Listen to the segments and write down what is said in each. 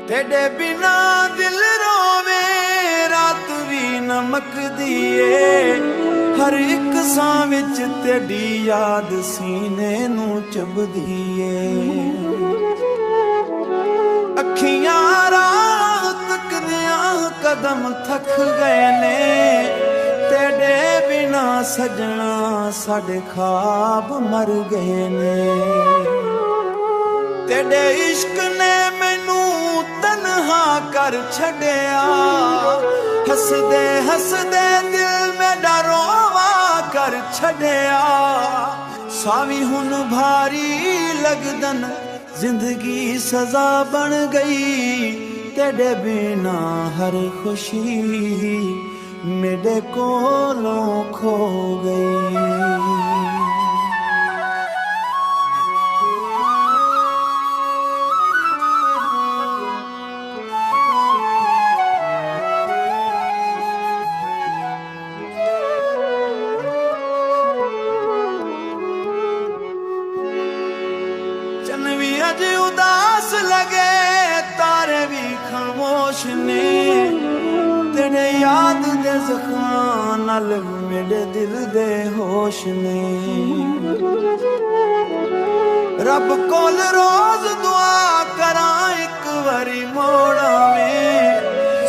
तेरे बिना दिल रोवे रात भी नमकदी ए। हर एक सां विच तेरी याद सीने नू चुभदी ए। अखियां राह तकदियां कदम थक गए ने। तेरे बिना सजना साडे ख्वाब मर गए ने। तेरे इश्क ने मैनू तन्हा कर छड़िया। हसदे हसदे दिल मेरा रोवा कर छड़िया। सावी हुन भारी लगदन जिंदगी सजा बन गई। तेरे बिना हर खुशी मेरे कोलों खो गई। चन भी अज उदास लगे तारे भी खामोश ने। तेरे याद दे ज़ख्मां नाल मेरे दिल दे होश ने। रब कोल रोज दुआ करां एक वारी मोड़ आवें।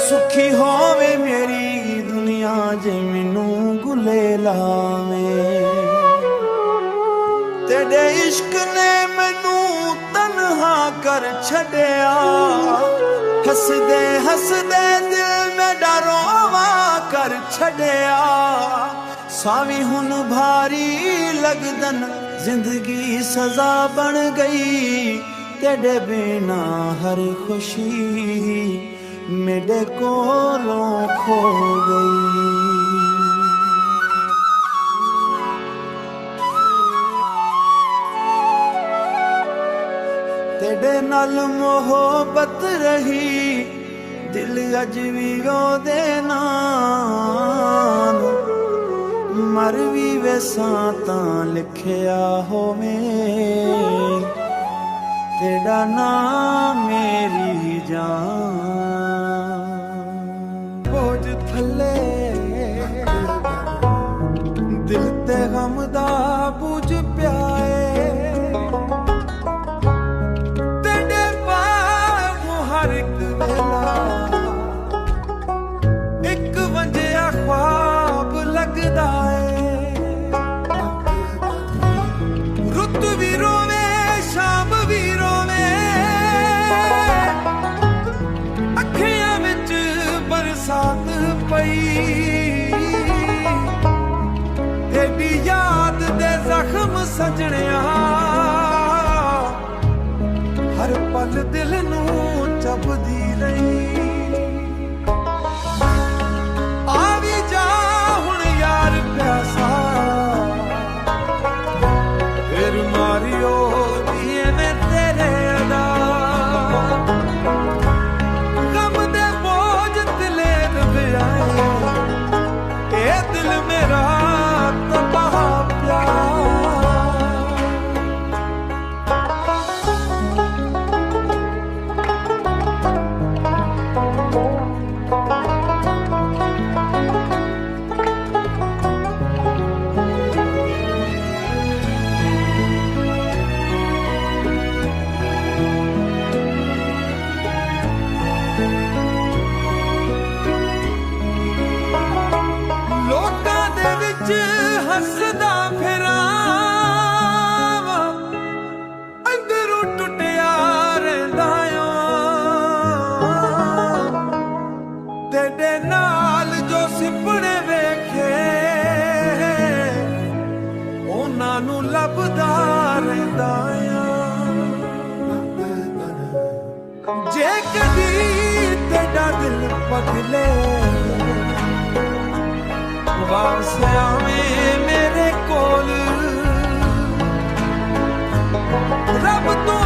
सुखी होवे मेरी दुनिया जे मैनू गुले लावें। तेरे इश्क ने मैनू तन्हा कर छड़िया। हसदे हसदे दिल मेरा रोवा कर छड़िया। सावी हुन भारी लगदन जिंदगी सजा बन गई। तेरे बिना हर खुशी मेरे कोलों खो गई। तेरे नाल मोहब्बत रही दिल अज भी ओदे नाल। मर भी वैसां तां लिखिया होवे तेरा नाम मेरी जान। बोझ थले दिल ते गम दा बोझ प्याए। एक वंजिया ख्वाब लगदा है। रुत भी रोवे शाम भी रोवे। अखियां विच बरसात पई। तेरी याद दे जख्म सजणिया हर पल दिल नू चुभदी रही। हसदा फिरां अंदरों टुटिया रहिंदा तेरे नाल जो सुपने वेखे उन्हां नूं लभदा रहिंदा। जे कदी तेरा दिल पगले वापस आवें मेरे कोल। रब तो